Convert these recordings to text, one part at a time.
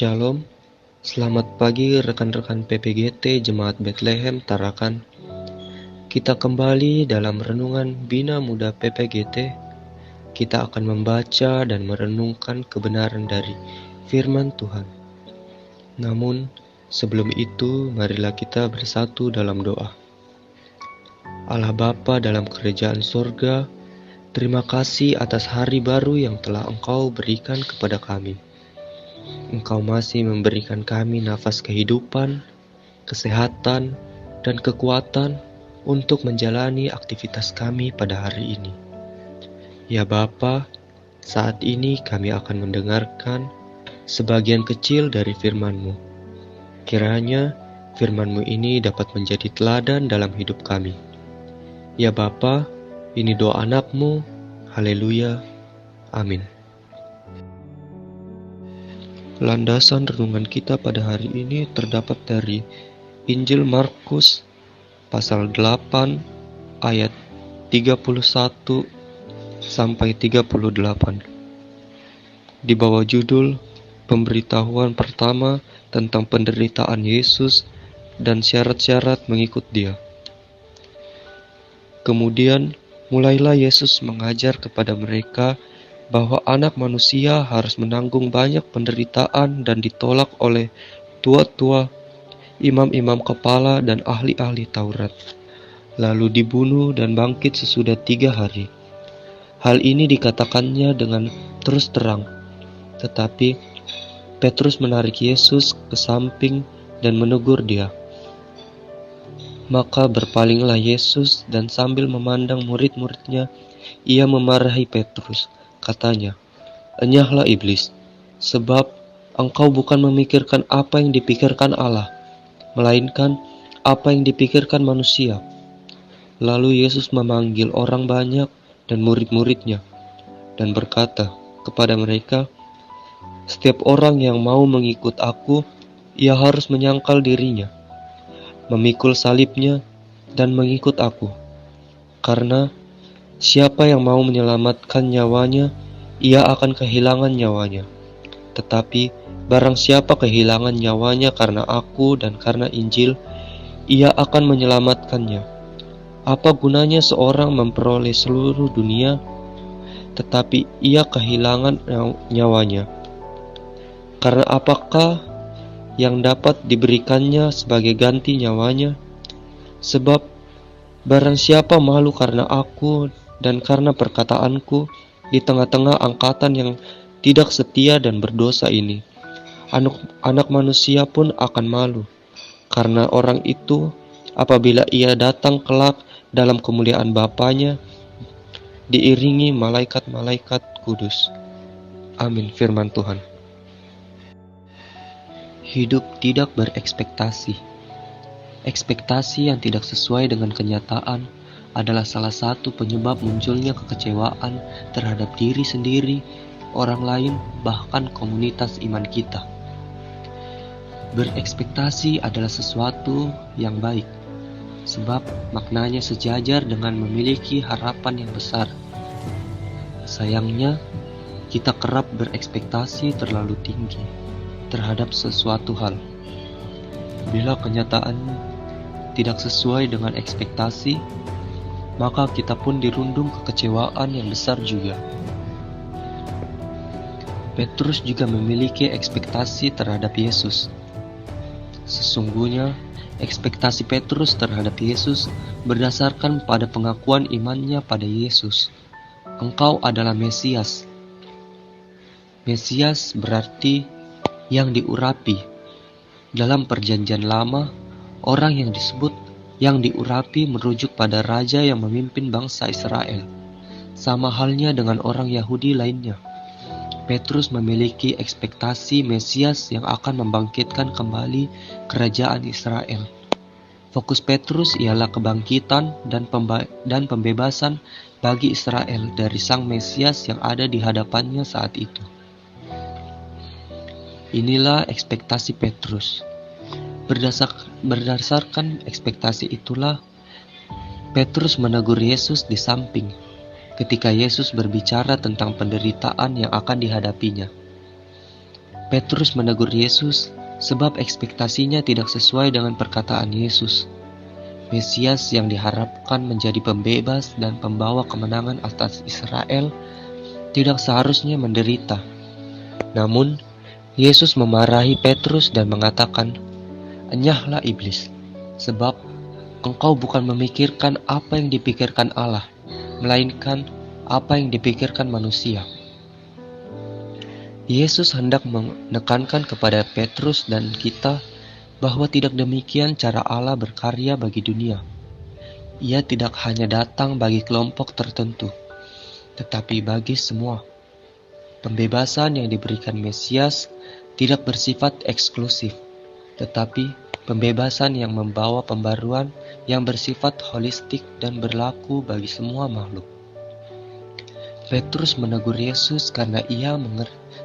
Shalom, selamat pagi rekan-rekan PPGT Jemaat Bethlehem Tarakan. Kita kembali dalam renungan Bina Muda PPGT. Kita akan membaca dan merenungkan kebenaran dari firman Tuhan. Namun, sebelum itu marilah kita bersatu dalam doa. Allah Bapa dalam kerajaan sorga, terima kasih atas hari baru yang telah Engkau berikan kepada kami. Engkau masih memberikan kami nafas kehidupan, kesehatan, dan kekuatan untuk menjalani aktivitas kami pada hari ini. Ya Bapa, saat ini kami akan mendengarkan sebagian kecil dari firman-Mu. Kiranya firman-Mu ini dapat menjadi teladan dalam hidup kami. Ya Bapa, ini doa anak-Mu. Haleluya. Amin. Landasan renungan kita pada hari ini terdapat dari Injil Markus pasal 8 ayat 31 sampai 38. Di bawah judul pemberitahuan pertama tentang penderitaan Yesus dan syarat-syarat mengikut Dia. Kemudian mulailah Yesus mengajar kepada mereka bahwa anak manusia harus menanggung banyak penderitaan dan ditolak oleh tua-tua, imam-imam kepala, dan ahli-ahli Taurat, lalu dibunuh dan bangkit sesudah 3 hari. Hal ini dikatakannya dengan terus terang, tetapi Petrus menarik Yesus ke samping dan menegur dia. Maka berpalinglah Yesus dan sambil memandang murid-muridnya, ia memarahi Petrus. Katanya, "Enyahlah iblis, sebab engkau bukan memikirkan apa yang dipikirkan Allah, melainkan apa yang dipikirkan manusia." Lalu Yesus memanggil orang banyak dan murid-muridnya, dan berkata kepada mereka, "Setiap orang yang mau mengikut aku, ia harus menyangkal dirinya, memikul salibnya, dan mengikut aku. Karena siapa yang mau menyelamatkan nyawanya, ia akan kehilangan nyawanya. Tetapi barang siapa kehilangan nyawanya karena aku dan karena Injil, ia akan menyelamatkannya. Apa gunanya seorang memperoleh seluruh dunia, tetapi ia kehilangan nyawanya? Karena apakah yang dapat diberikannya sebagai ganti nyawanya? Sebab barang siapa malu karena aku dan karena perkataanku di tengah-tengah angkatan yang tidak setia dan berdosa ini, anak manusia pun akan malu karena orang itu apabila ia datang kelak dalam kemuliaan Bapanya diiringi malaikat-malaikat kudus." Amin. Firman Tuhan. Hidup tidak berekspektasi. Ekspektasi yang tidak sesuai dengan kenyataan adalah salah satu penyebab munculnya kekecewaan terhadap diri sendiri, orang lain, bahkan komunitas iman kita. Berekspektasi adalah sesuatu yang baik, sebab maknanya sejajar dengan memiliki harapan yang besar. Sayangnya, kita kerap berekspektasi terlalu tinggi terhadap sesuatu hal. Bila kenyataan tidak sesuai dengan ekspektasi, maka kita pun dirundung kekecewaan yang besar juga. Petrus juga memiliki ekspektasi terhadap Yesus. Sesungguhnya, ekspektasi Petrus terhadap Yesus berdasarkan pada pengakuan imannya pada Yesus. Engkau adalah Mesias. Mesias berarti yang diurapi. Dalam Perjanjian Lama, orang yang disebut yang diurapi merujuk pada raja yang memimpin bangsa Israel. Sama halnya dengan orang Yahudi lainnya. Petrus memiliki ekspektasi Mesias yang akan membangkitkan kembali kerajaan Israel. Fokus Petrus ialah kebangkitan dan pembebasan bagi Israel dari sang Mesias yang ada di hadapannya saat itu. Inilah ekspektasi Petrus. Berdasarkan ekspektasi itulah Petrus menegur Yesus di samping ketika Yesus berbicara tentang penderitaan yang akan dihadapinya. Petrus menegur Yesus sebab ekspektasinya tidak sesuai dengan perkataan Yesus. Mesias yang diharapkan menjadi pembebas dan pembawa kemenangan atas Israel tidak seharusnya menderita. Namun, Yesus memarahi Petrus dan mengatakan, "Enyahlah iblis, sebab engkau bukan memikirkan apa yang dipikirkan Allah, melainkan apa yang dipikirkan manusia." Yesus hendak menekankan kepada Petrus dan kita bahwa tidak demikian cara Allah berkarya bagi dunia. Ia tidak hanya datang bagi kelompok tertentu, tetapi bagi semua. Pembebasan yang diberikan Mesias tidak bersifat eksklusif, tetapi pembebasan yang membawa pembaruan yang bersifat holistik dan berlaku bagi semua makhluk. Petrus menegur Yesus karena ia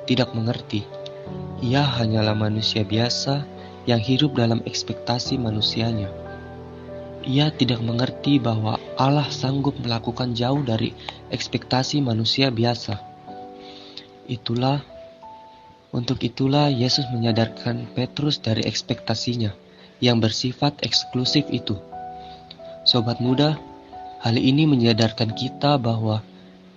tidak mengerti. Ia hanyalah manusia biasa yang hidup dalam ekspektasi manusianya. Ia tidak mengerti bahwa Allah sanggup melakukan jauh dari ekspektasi manusia biasa. Untuk itulah Yesus menyadarkan Petrus dari ekspektasinya yang bersifat eksklusif itu. Sobat muda, hal ini menyadarkan kita bahwa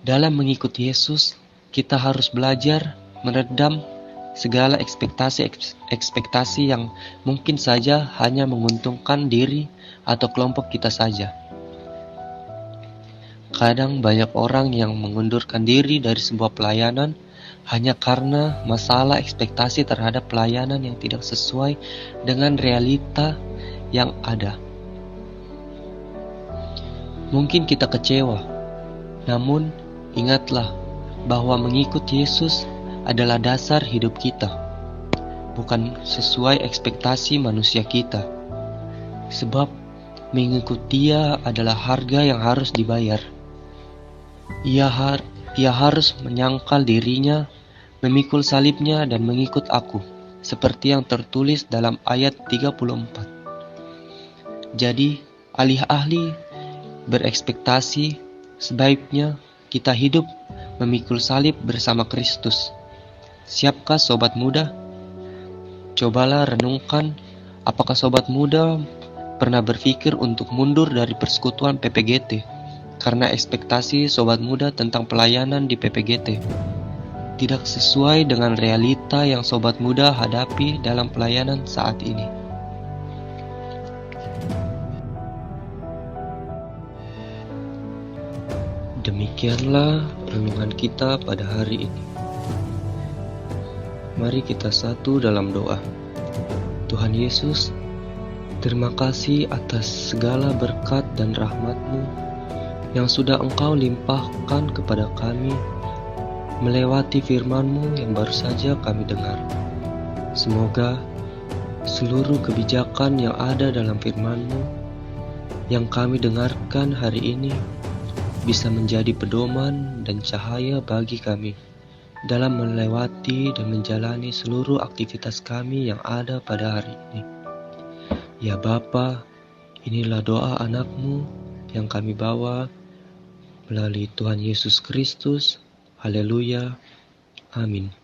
dalam mengikuti Yesus, kita harus belajar meredam segala ekspektasi yang mungkin saja hanya menguntungkan diri atau kelompok kita saja. Kadang banyak orang yang mengundurkan diri dari sebuah pelayanan hanya karena masalah ekspektasi terhadap pelayanan yang tidak sesuai dengan realita yang ada. Mungkin kita kecewa, namun ingatlah bahwa mengikut Yesus adalah dasar hidup kita, bukan sesuai ekspektasi manusia kita. Sebab mengikut Dia adalah harga yang harus dibayar. Ia harus menyangkal dirinya, memikul salibnya dan mengikut aku, seperti yang tertulis dalam ayat 34. Jadi, alih-alih berekspektasi, sebaiknya kita hidup memikul salib bersama Kristus. Siapkah sobat muda? Cobalah renungkan, apakah sobat muda pernah berpikir untuk mundur dari persekutuan PPGT karena ekspektasi sobat muda tentang pelayanan di PPGT tidak sesuai dengan realita yang sobat muda hadapi dalam pelayanan saat ini. Demikianlah renungan kita pada hari ini. Mari kita satu dalam doa. Tuhan Yesus, terima kasih atas segala berkat dan rahmat-Mu yang sudah Engkau limpahkan kepada kami melewati firman-Mu yang baru saja kami dengar. Semoga seluruh kebijakan yang ada dalam firman-Mu yang kami dengarkan hari ini bisa menjadi pedoman dan cahaya bagi kami dalam melewati dan menjalani seluruh aktivitas kami yang ada pada hari ini. Ya Bapa, inilah doa anak-Mu yang kami bawa melalui Tuhan Yesus Kristus. Haleluya. Amin.